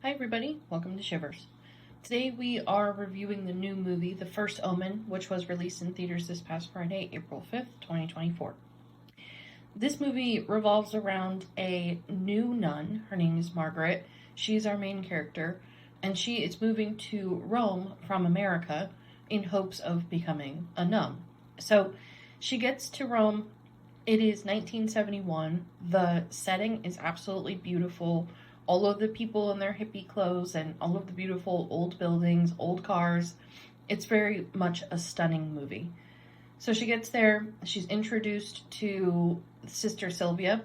Hi everybody, welcome to Shivers. Today we are reviewing the new movie, The First Omen, which was released in theaters this past Friday, April 5th, 2024. This movie revolves around a new nun. Her name is Margaret. She's our main character, and she is moving to Rome from America in hopes of becoming a nun. So she gets to Rome. It is 1971. The setting is absolutely beautiful. All of the people in their hippie clothes and all of the beautiful old buildings, old cars. It's very much a stunning movie. So she gets there, she's introduced to Sister Sylvia,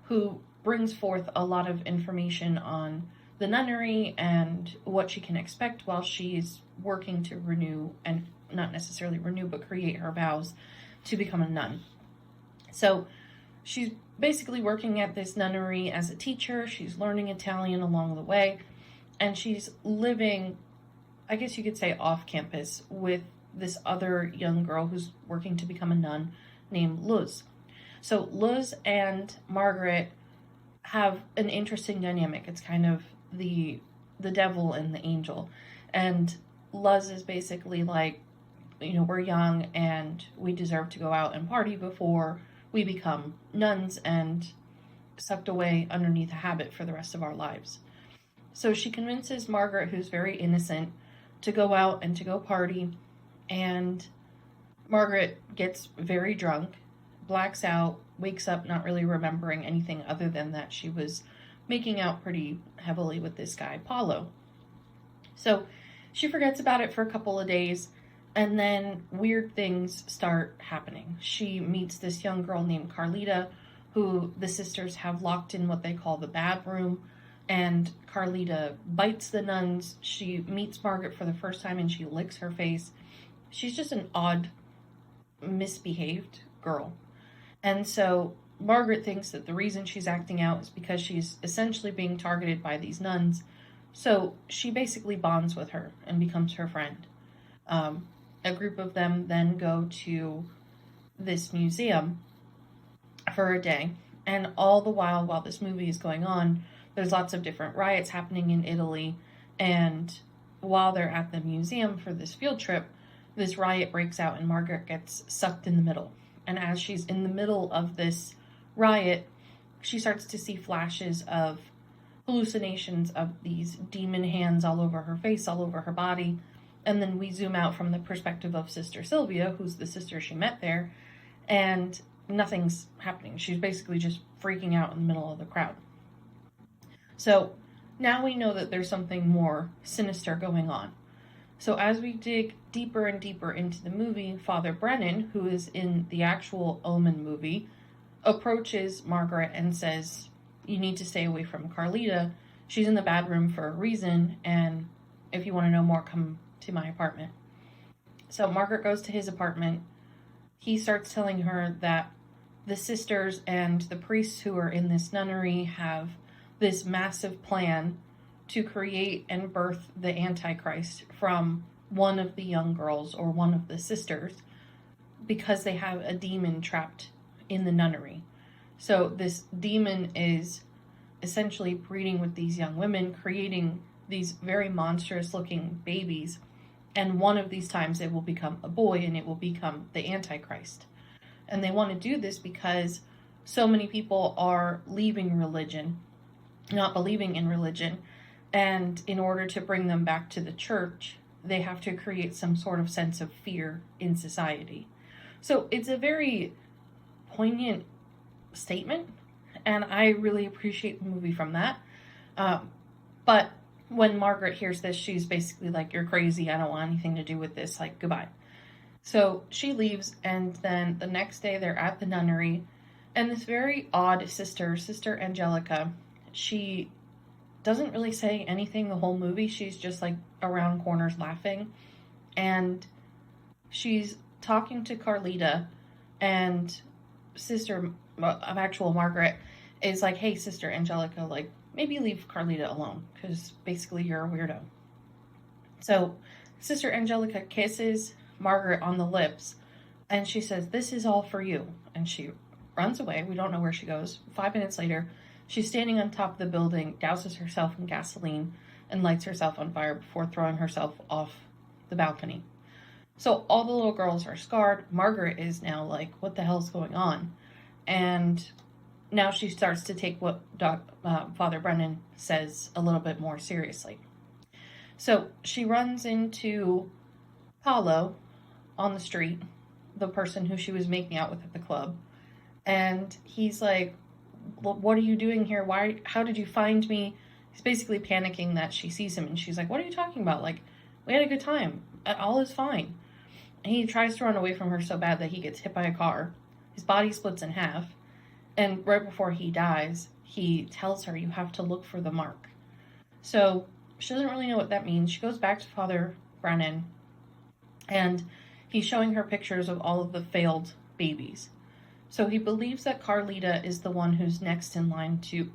who brings forth a lot of information on the nunnery and what she can expect while she's working to renew, and not necessarily renew, but create her vows to become a nun. So she's basically working at this nunnery as a teacher. She's learning Italian along the way, and she's living, I guess you could say, off campus with this other young girl who's working to become a nun named Luz. So Luz and Margaret have an interesting dynamic. It's kind of the devil and the angel. And Luz is basically like, we're young and we deserve to go out and party before we become nuns and sucked away underneath a habit for the rest of our lives. So she convinces Margaret, who's very innocent, to go out and to go party, and Margaret gets very drunk, blacks out, wakes up not really remembering anything other than that she was making out pretty heavily with this guy, Paulo. So she forgets about it for a couple of days, and then weird things start happening. She meets this young girl named Carlita, who the sisters have locked in what they call the bad room, and Carlita bites the nuns. She meets Margaret for the first time and she licks her face. She's just an odd, misbehaved girl. And so Margaret thinks that the reason she's acting out is because she's essentially being targeted by these nuns. So she basically bonds with her and becomes her friend. A group of them then go to this museum for a day. And all the while this movie is going on, there's lots of different riots happening in Italy. And while they're at the museum for this field trip, this riot breaks out and Margaret gets sucked in the middle. And as she's in the middle of this riot, she starts to see flashes of hallucinations of these demon hands all over her face, all over her body. And then we zoom out from the perspective of Sister Sylvia, who's the sister she met there, and nothing's happening. She's basically just freaking out in the middle of the crowd. So now we know that there's something more sinister going on. So as we dig deeper and deeper into the movie, Father Brennan, who is in the actual Omen movie, approaches Margaret and says, "You need to stay away from Carlita. She's in the bad room for a reason, and if you want to know more, come to my apartment." So Margaret goes to his apartment. He starts telling her that the sisters and the priests who are in this nunnery have this massive plan to create and birth the Antichrist from one of the young girls or one of the sisters, because they have a demon trapped in the nunnery. So this demon is essentially breeding with these young women, creating these very monstrous looking babies. And one of these times it will become a boy and it will become the Antichrist. And they want to do this because so many people are leaving religion, not believing in religion. And in order to bring them back to the church, they have to create some sort of sense of fear in society. So it's a very poignant statement, and I really appreciate the movie from that. But when Margaret hears this, she's basically like, "You're crazy, I don't want anything to do with this, like, goodbye." So she leaves, and then the next day they're at the nunnery, and this very odd sister, Sister Angelica, she doesn't really say anything the whole movie. She's just like around corners laughing, and she's talking to Carlita, and Sister of actual Margaret is like, "Hey, Sister Angelica, like, maybe leave Carlita alone, because basically you're a weirdo." So Sister Angelica kisses Margaret on the lips, and she says, "This is all for you." And she runs away. We don't know where she goes. 5 minutes later, she's standing on top of the building, douses herself in gasoline, and lights herself on fire before throwing herself off the balcony. So all the little girls are scarred. Margaret is now like, what the hell's going on? And now she starts to take what Father Brennan says a little bit more seriously. So she runs into Paulo on the street, the person who she was making out with at the club. And he's like, what are you doing here? How did you find me? He's basically panicking that she sees him. And she's like, what are you talking about? Like, we had a good time. All is fine. And he tries to run away from her so bad that he gets hit by a car. His body splits in half. And right before he dies, he tells her, you have to look for the mark. So she doesn't really know what that means. She goes back to Father Brennan, and he's showing her pictures of all of the failed babies. So he believes that Carlita is the one who's next in line to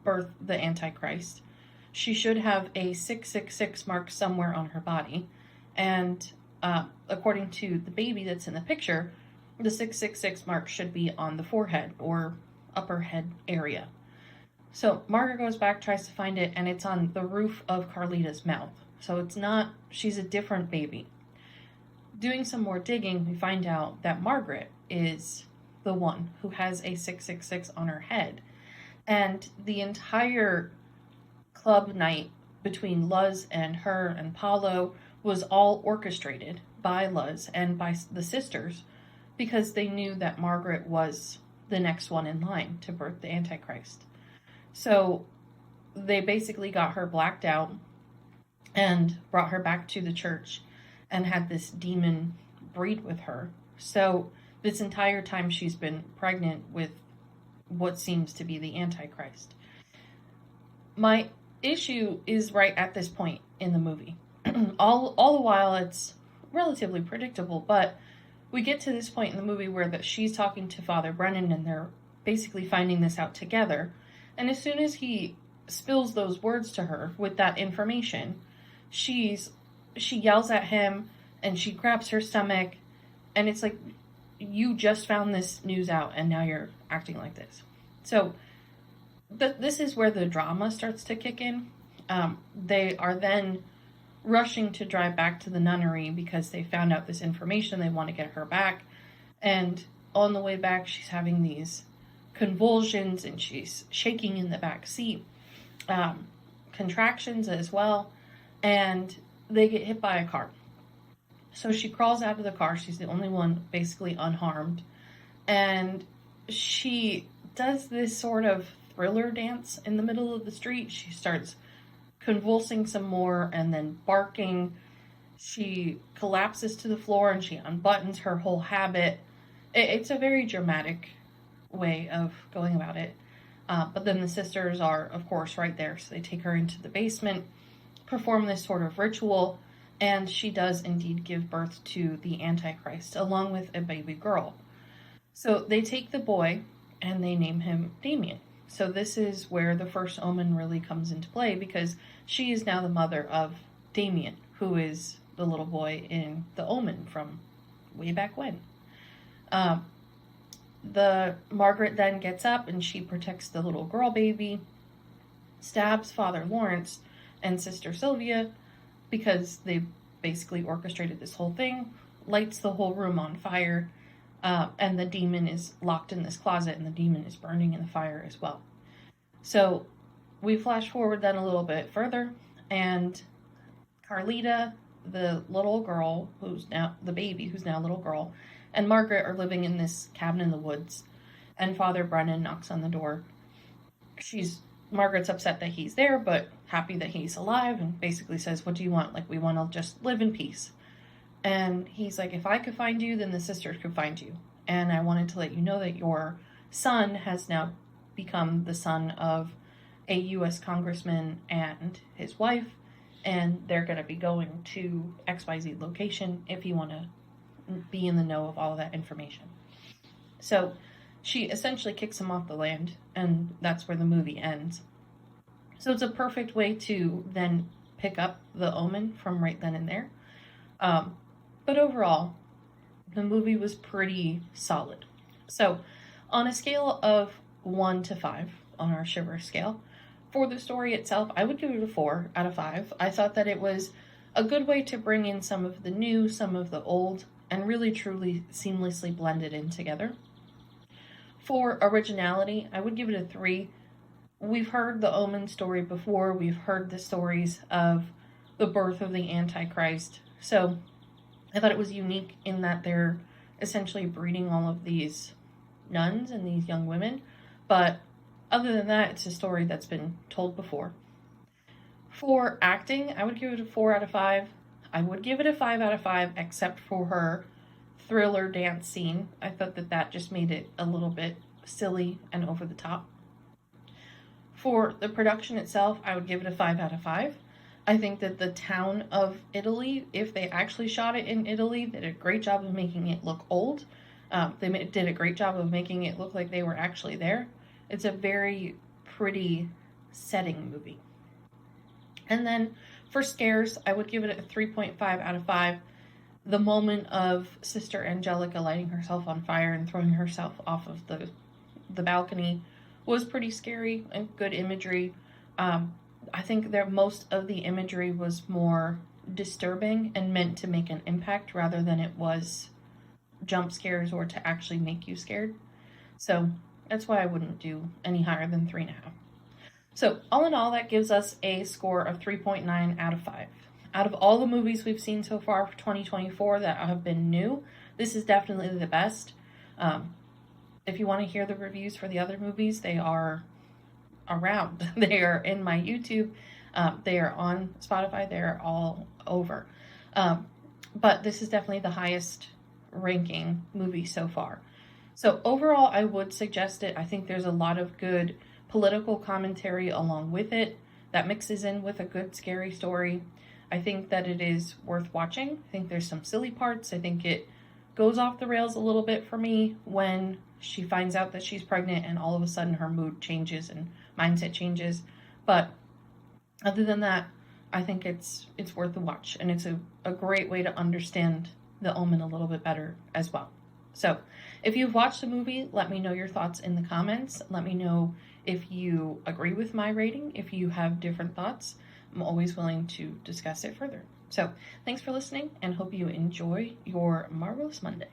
birth the Antichrist. She should have a 666 mark somewhere on her body. And according to the baby that's in the picture, the 666 mark should be on the forehead or upper head area. So Margaret goes back, tries to find it, and it's on the roof of Carlita's mouth. So it's not, she's a different baby. Doing some more digging, we find out that Margaret is the one who has a 666 on her head. And the entire club night between Luz and her and Paulo was all orchestrated by Luz and by the sisters because they knew that Margaret was the next one in line to birth the Antichrist. So they basically got her blacked out and brought her back to the church and had this demon breed with her. So this entire time she's been pregnant with what seems to be the Antichrist. My issue is right at this point in the movie. all the while it's relatively predictable, but we get to this point in the movie where she's talking to Father Brennan and they're basically finding this out together. And as soon as he spills those words to her with that information, she yells at him and she grabs her stomach, and it's like, you just found this news out and now you're acting like this. So this is where the drama starts to kick in. They are then rushing to drive back to the nunnery because they found out this information. They want to get her back. And on the way back, she's having these convulsions and she's shaking in the back seat, contractions as well. And they get hit by a car. So she crawls out of the car. She's the only one basically unharmed. And she does this sort of thriller dance in the middle of the street. She starts convulsing some more and then barking. She collapses to the floor and she unbuttons her whole habit. It's a very dramatic way of going about it. But then the sisters are, of course, right there. So they take her into the basement, perform this sort of ritual, and she does indeed give birth to the Antichrist, along with a baby girl. So they take the boy and they name him Damien. So this is where the first Omen really comes into play, because she is now the mother of Damien, who is the little boy in the Omen from way back when. The Margaret then gets up and she protects the little girl baby, stabs Father Lawrence and Sister Sylvia because they basically orchestrated this whole thing, lights the whole room on fire, and the demon is locked in this closet and the demon is burning in the fire as well. So we flash forward then a little bit further, and Carlita, the little girl who's now the baby, who's now a little girl, and Margaret are living in this cabin in the woods, and Father Brennan knocks on the door. Margaret's upset that he's there, but happy that he's alive, and basically says, what do you want? Like, we want to just live in peace. And he's like, if I could find you, then the sisters could find you. And I wanted to let you know that your son has now become the son of a U.S. congressman and his wife, and they're going to be going to XYZ location if you want to be in the know of all of that information. So she essentially kicks him off the land, and that's where the movie ends. So it's a perfect way to then pick up the Omen from right then and there. But overall, the movie was pretty solid. So on a scale of 1 to 5 on our Shiver scale, For the story itself, I would give it a 4 out of 5. I thought that it was a good way to bring in some of the new, some of the old, and really truly seamlessly blend it in together. For originality, I would give it a 3. We've heard the Omen story before. We've heard the stories of the birth of the Antichrist. So I thought it was unique in that they're essentially breeding all of these nuns and these young women. But other than that, it's a story that's been told before. For acting, I would give it a 4 out of 5. I would give it a 5 out of 5, except for her thriller dance scene. I thought that that just made it a little bit silly and over the top. For the production itself, I would give it a 5 out of 5. I think that the town of Italy, if they actually shot it in Italy, they did a great job of making it look old. They did a great job of making it look like they were actually there. It's a very pretty setting movie. And then for scares, I would give it a 3.5 out of 5. The moment of Sister Angelica lighting herself on fire and throwing herself off of the balcony was pretty scary and good imagery. I think that most of the imagery was more disturbing and meant to make an impact rather than it was jump scares or to actually make you scared. So that's why I wouldn't do any higher than 3.5. So all in all, that gives us a score of 3.9 out of 5. Out of all the movies we've seen so far for 2024 that have been new, this is definitely the best. If you want to hear the reviews for the other movies, they are around. They are in my YouTube. They are on Spotify. They are all over. But this is definitely the highest ranking movie so far. So overall, I would suggest it. I think there's a lot of good political commentary along with it that mixes in with a good scary story. I think that it is worth watching. I think there's some silly parts. I think it goes off the rails a little bit for me when she finds out that she's pregnant and all of a sudden her mood changes and mindset changes. But other than that, I think it's worth the watch, and it's a great way to understand the Omen a little bit better as well. So if you've watched the movie, let me know your thoughts in the comments. Let me know if you agree with my rating, if you have different thoughts. I'm always willing to discuss it further. So thanks for listening, and hope you enjoy your marvelous Monday.